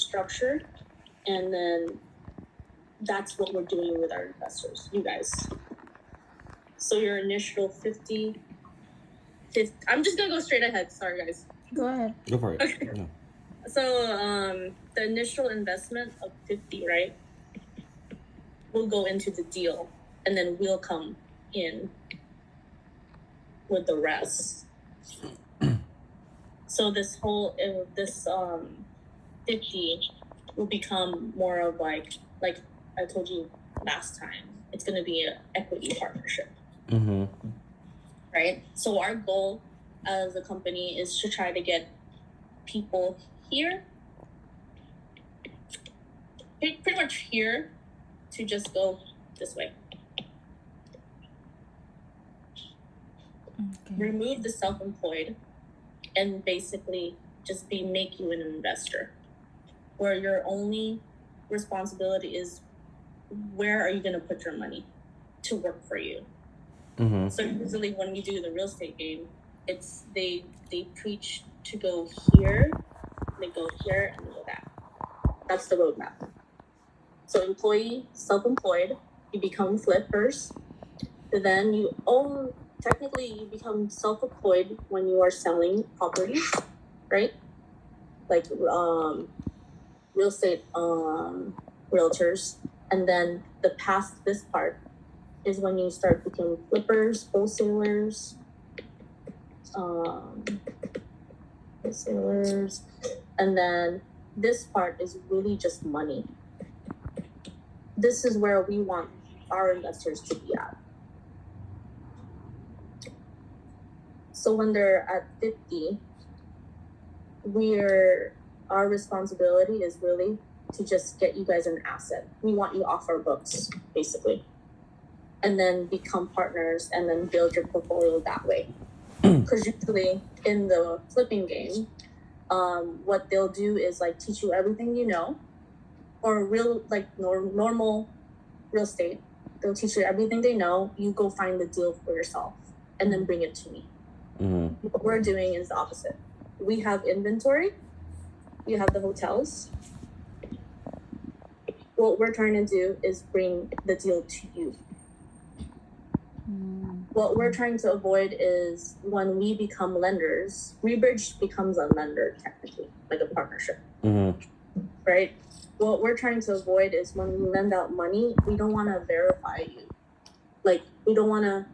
structure, and then that's what we're doing with our investors, you guys. So your initial 50, I'm just gonna go straight ahead. Sorry, guys. Go ahead. Go for it. Okay. Yeah. So the initial investment of 50, right, will go into the deal, and then we'll come in with the rest. So this 50 will become more of like I told you last time, it's going to be an equity partnership. Mm-hmm. Right? So our goal as a company is to try to get people here, pretty much here, to just go this way. Okay. Remove the self-employed and basically just make you an investor, where your only responsibility is where are you going to put your money to work for you. Mm-hmm. So usually when we do the real estate game, it's they preach to go here, they go here, and they go that. That's the roadmap. So employee, self-employed, you become flippers, then technically you become self-employed when you are selling properties, right? Like real estate realtors. And then this part is when you start becoming flippers, wholesalers, and then this part is really just money. This is where we want our investors to be at. So when they're at 50, our responsibility is really to just get you guys an asset. We want you off our books, basically. And then become partners and then build your portfolio that way. Because usually in the flipping game, what they'll do is like teach you everything you know, or normal real estate. They'll teach you everything they know. You go find the deal for yourself and then bring it to me. Mm-hmm. What we're doing is the opposite. We have inventory. We have the hotels. What we're trying to do is bring the deal to you. What we're trying to avoid is when we become lenders, Rebridge becomes a lender technically, like a partnership, right? What we're trying to avoid is when we lend out money, we don't want to verify you. Like, we don't want to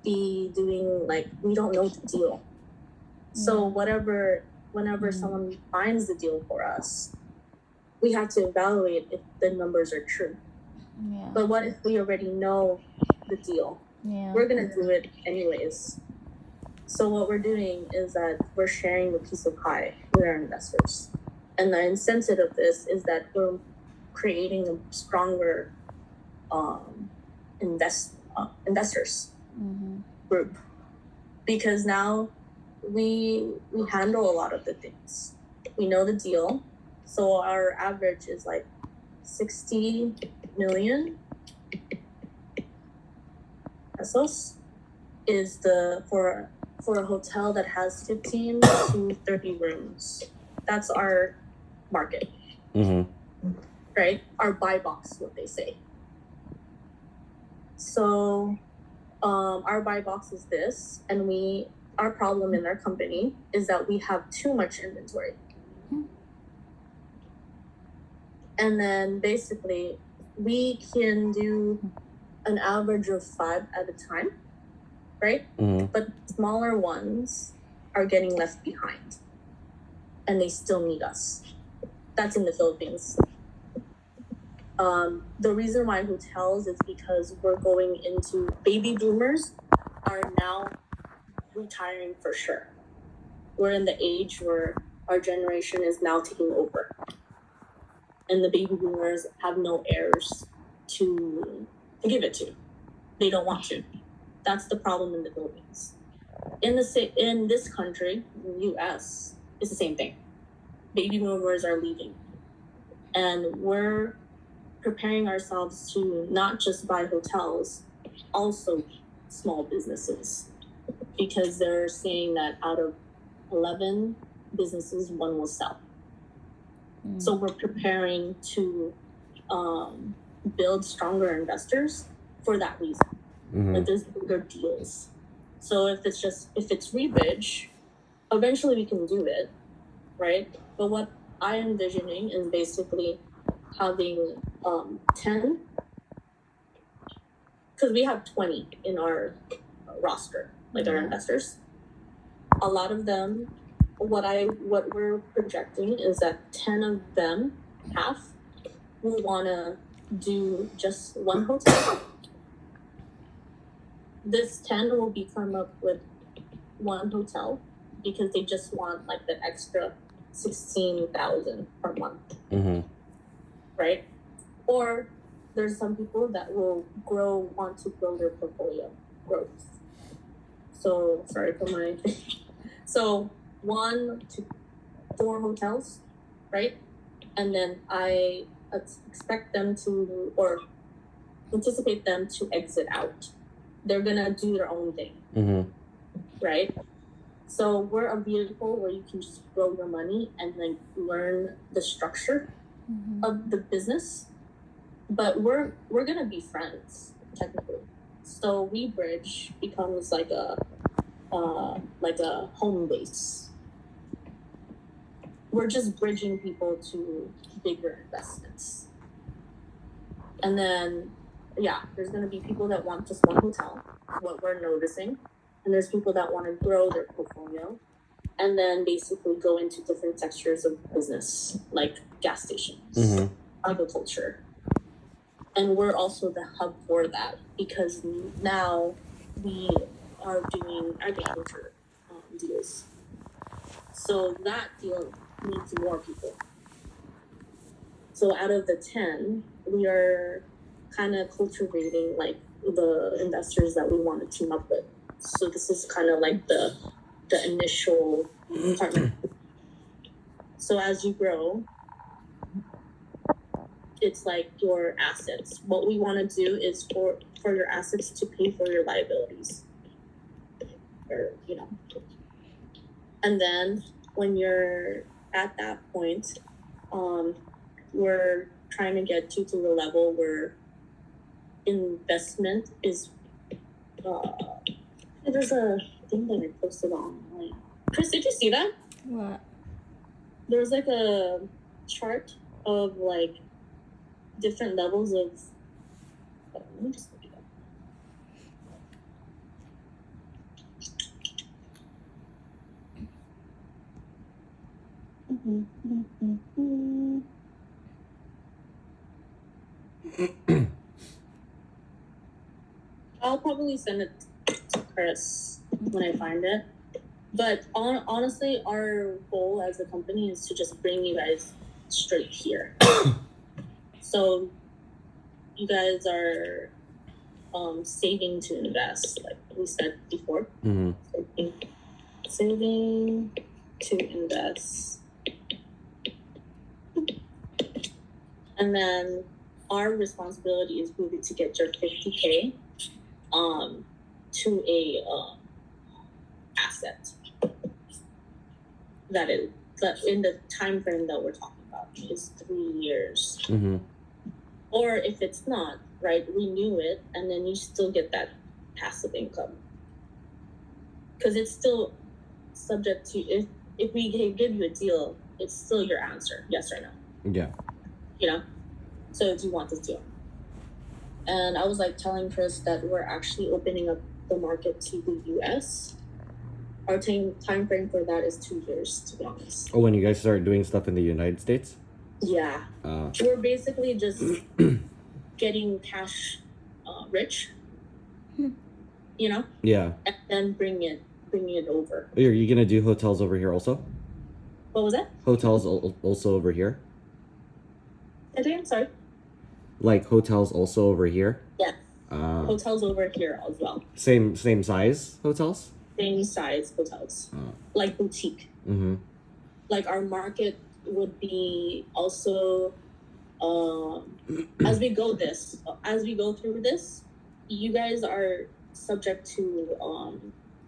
be doing, we don't know the deal. So whenever someone finds the deal for us, we have to evaluate if the numbers are true. Yeah. But what if we already know the deal? Yeah. We're going to do it anyways. So what we're doing is that we're sharing the piece of pie with our investors. And the incentive of this is that we're creating a stronger investors group. Because now we handle a lot of the things. We know the deal. So our average is like 60 million pesos is for a hotel that has 15 to 30 rooms. That's our market. Right? Our buy box, what they say. So our buy box is this, and our problem in our company is that we have too much inventory. And then basically we can do an average of 5 at a time, right? But smaller ones are getting left behind and they still need us. That's in the Philippines. The reason why hotels is because we're going into baby boomers are now retiring for sure. We're in the age where our generation is now taking over. And the baby boomers have no heirs to give it to. They don't want to. That's the problem in the Philippines. In this country, the US, it's the same thing. Baby boomers are leaving. And we're preparing ourselves to not just buy hotels, also small businesses. Because they're saying that out of 11 businesses, 1 will sell. So we're preparing to build stronger investors for that reason. Like there's bigger deals. So if it's Rebridge, eventually we can do it, right? But what I'm envisioning is basically having 10, because we have 20 in our roster, like our investors. A lot of them, what we're projecting is that 10 of them, half, will want to do just one hotel. This 10 will come up with one hotel because they just want like the extra 16,000 per month, right? Or there's some people that will want to grow their portfolio growth. So sorry for my so 1 to 4 hotels, right? And then I expect them to, or anticipate them to exit out. They're gonna do their own thing, right? So we're a vehicle where you can just grow your money and then learn the structure of the business. But we're gonna be friends technically. So Rebridge becomes like a home base. We're just bridging people to bigger investments. And then, there's going to be people that want just one hotel, what we're noticing. And there's people that want to grow their portfolio and then basically go into different sectors of business, like gas stations, agriculture. And we're also the hub for that because now we are doing agriculture deals. So that deal needs more people. So out of the 10, we are kind of cultivating like the investors that we want to team up with. So this is kind of like the initial partner. So as you grow, it's like your assets. What we want to do is for your assets to pay for your liabilities. Or, and then when you're at that point, we're trying to get to the level where investment is there's a thing that I posted online. Crizz, did you see that? What? There's like a chart of like different levels of let me just look it up. I'll probably send it to Chris when I find it. But honestly, our goal as a company is to just bring you guys straight here. So you guys are saving to invest, like we said before. Saving to invest. And then our responsibility is really to get your 50K to a asset that in the time frame that we're talking about is 3 years. Or if it's not, right, renew it and then you still get that passive income. Because it's still subject to if we give you a deal, it's still your answer, yes or no. Yeah. So do you want this deal? And I was like telling Chris that we're actually opening up the market to the US. Our time frame for that is 2 years, to be honest. Oh, when you guys start doing stuff in the United States? Yeah. We're basically just getting cash rich, Yeah. and then bringing it over. Are you gonna do hotels over here also? What was that? Hotels also over here? I think I'm sorry. Like hotels also over here? Yes. Hotels over here as well. Same size hotels? Same size hotels. Like boutique. Like our market would be also as we go through this, you guys are subject to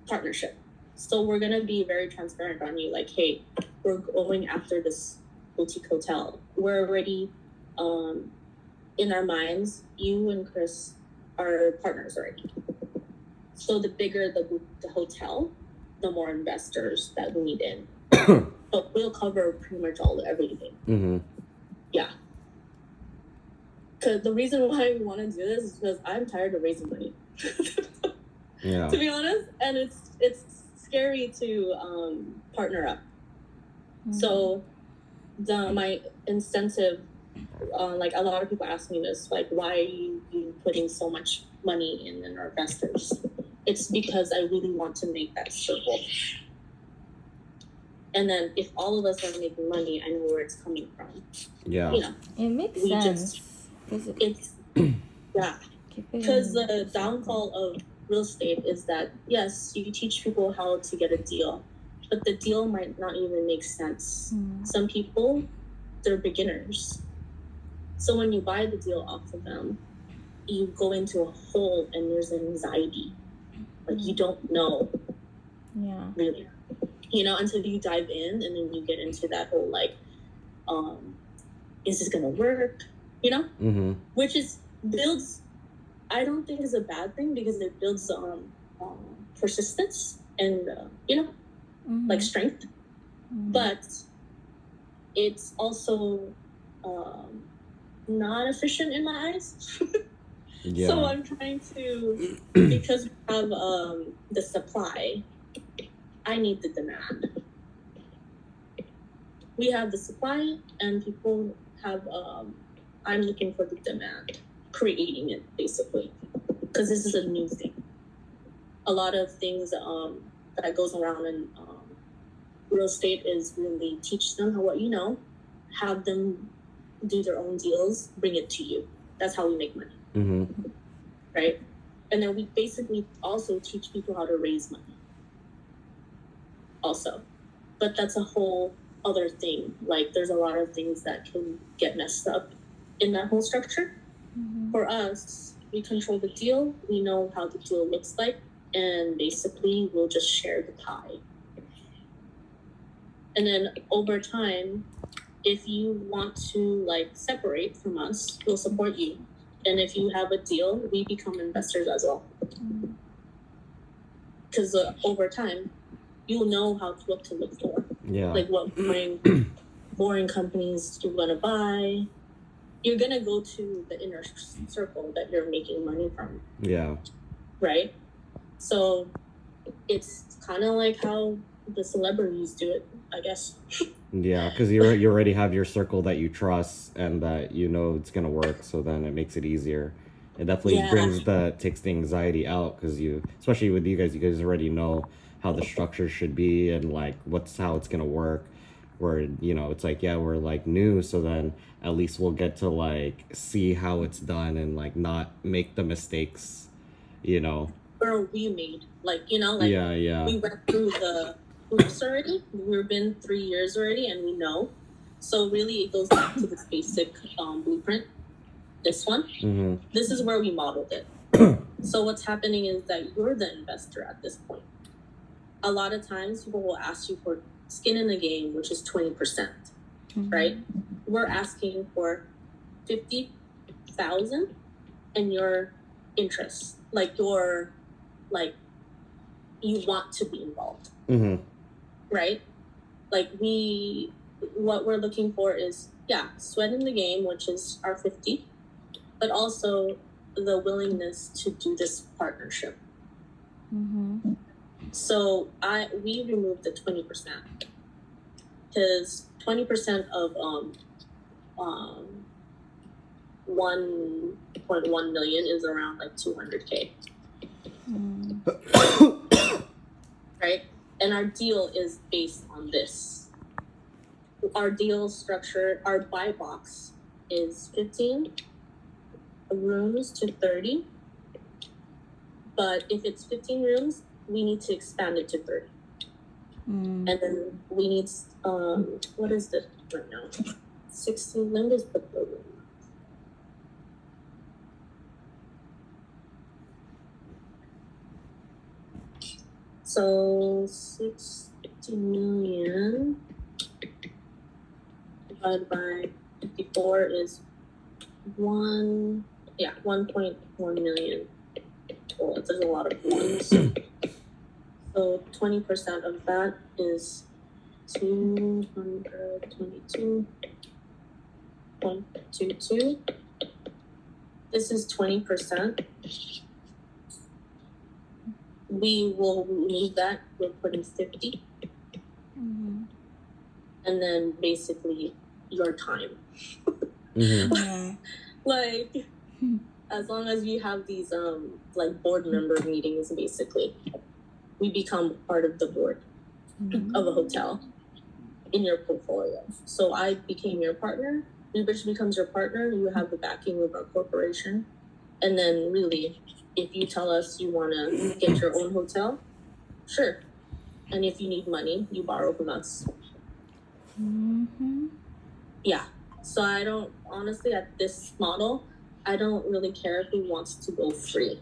partnership. So we're gonna be very transparent on you, like, hey, we're going after this boutique hotel. We're already, in our minds, you and Chris are partners already. So the bigger the hotel, the more investors that we need in. But we'll cover pretty much everything. Mm-hmm. Yeah. Because the reason why we want to do this is because I'm tired of raising money. Yeah. To be honest, and it's scary to partner up. Mm-hmm. So my incentive, like a lot of people ask me this, like, why are you putting so much money in our investors? It's because I really want to make that circle. And then if all of us are making money, I know where it's coming from. Yeah. You know, it makes sense. It's yeah. Because the downfall of real estate is that, yes, you teach people how to get a deal, but the deal might not even make sense. Some people, they're beginners. So when you buy the deal off of them, you go into a hole and there's anxiety. Like you don't know. Yeah. Really. You know, until you dive in and then you get into that whole like, is this gonna work? You know? Mm-hmm. Which builds, I don't think is a bad thing because it builds persistence and you know, like strength. But it's also not efficient in my eyes. Yeah. So I'm trying to, because we have the supply, I need the demand. We have the supply and people have, I'm looking for the demand, creating it basically, because this is a new thing. A lot of things that goes around in real estate is really teach them what you know, have them do their own deals, bring it to you. That's how we make money. Mm-hmm. Right? And then we basically also teach people how to raise money. Also. But that's a whole other thing. Like there's a lot of things that can get messed up in that whole structure. For us, we control the deal. We know how the deal looks like. And basically we'll just share the pie. And then over time, if you want to like separate from us, we'll support you. And if you have a deal, we become investors as well. Because over time, you'll know what to look for. Yeah. Like what boring companies you're going to buy. You're going to go to the inner circle that you're making money from. Yeah. Right? So it's kind of like how the celebrities do it, I guess. Yeah, because you already have your circle that you trust and that you know it's gonna work, so then it makes it easier. It definitely takes the anxiety out because especially with you guys already know how the structure should be and like how it's gonna work. Where it's like we're like new, so then at least we'll get to like see how it's done and like not make the mistakes, Or we made like we went through the hoops already. We've been 3 years already and we know. So really it goes back to this basic blueprint. This one. Mm-hmm. This is where we modeled it. So what's happening is that you're the investor at this point. A lot of times people will ask you for skin in the game, which is 20%. Right? We're asking for 50,000 and your interest. Like you want to be involved. Mm-hmm. Right? Like what we're looking for is, sweat in the game, which is our 50, but also the willingness to do this partnership. So we removed the 20% because 20% of 1.1 million is around like 200K. Right? And our deal is based on this. Our deal structure, our buy box is 15 rooms to 30. But if it's 15 rooms, we need to expand it to 30. And then we need, what is this right now? 16, let me just put the room. So 60 million divided by 54 is 1.1 million. Well, there's a lot of ones. So 20% of that is 222.22. This is 20%. We will remove that. We'll put in 50. Mm-hmm. And then basically your time. Mm-hmm. Yeah. Like, as long as you have these like board member meetings, basically, we become part of the board of a hotel in your portfolio. So I became your partner. Rebridge becomes your partner. You have the backing of our corporation. And then really, if you tell us you want to get your own hotel, sure. And if you need money, you borrow from us. Mm-hmm. Yeah. So I don't, honestly, at this model, I don't really care if he wants to go free.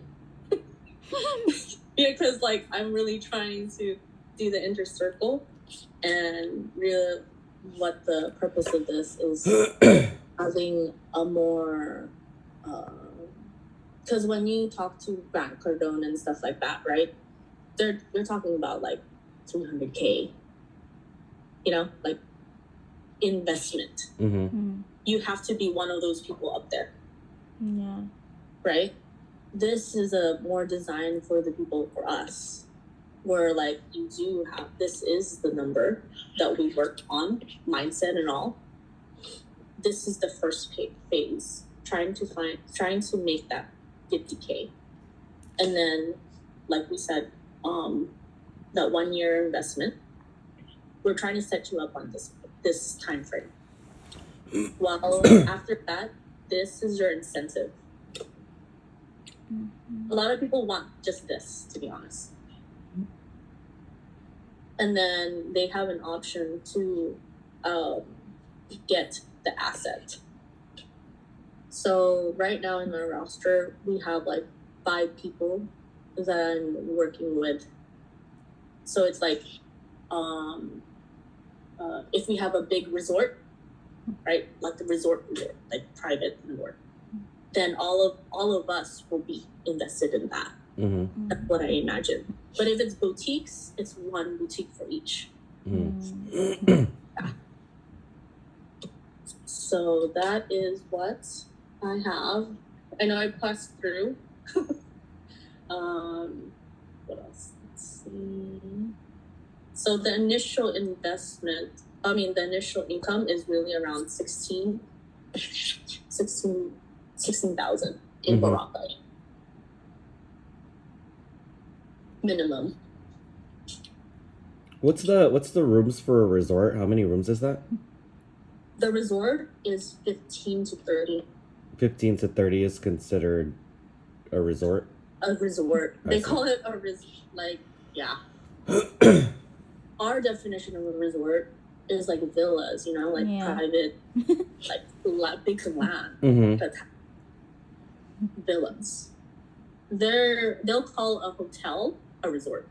Because like I'm really trying to do the inner circle, and really what the purpose of this is having a more because when you talk to Grant Cardone and stuff like that, right, they're talking about like 300K, you know, like investment. Mm-hmm. You have to be one of those people up there. Yeah. Right? This is a more designed for the people, for us, where like you do have, this is the number that we worked on, mindset and all. This is the first phase, trying to make that 50K. And then, like we said, that 1 year investment, we're trying to set you up on this time frame. Well, after that, this is your incentive. Mm-hmm. A lot of people want just this, to be honest. And then they have an option to get the asset. So right now in our roster, we have like 5 people that I'm working with. So it's like, if we have a big resort, right, like the resort, like private resort, then all of us will be invested in that. Mm-hmm. That's what I imagine. But if it's boutiques, it's one boutique for each. Mm-hmm. Yeah. So that is what I have. I know I passed through. What else? Let's see. So the initial investment, the initial income is really around 16,000 in Mm-hmm. Boracay. Minimum. What's the rooms for a resort? How many rooms is that? The resort is 15 to 30. 15 to 30 is considered a resort? A resort. They see. call it a yeah. Our definition of a resort is like villas, you know, like private, like big land. Mm-hmm. That's villas. They'll call a hotel a resort.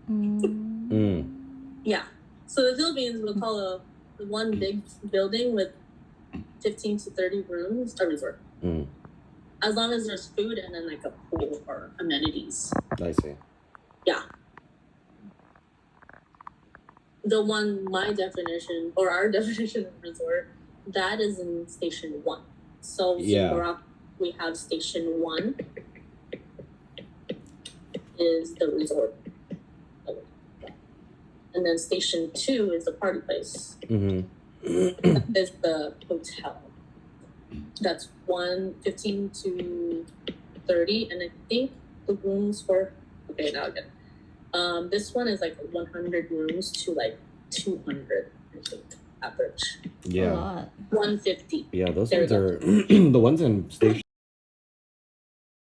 Mm. Yeah. So the Philippines will call one big building with 15 to 30 rooms a resort. Mm. As long as there's food and then like a pool or amenities. I see. Yeah. My definition, or our definition of resort, that is in Station 1. So in Morocco, we have Station 1 is the resort. And then Station 2 is the party place. Mm-hmm. That is the hotel. That's 15 to 30. And I think the rooms for, okay, now again. This one is like 100 rooms to like 200, I think, average. Yeah. 150. Yeah, those ones are the ones in Station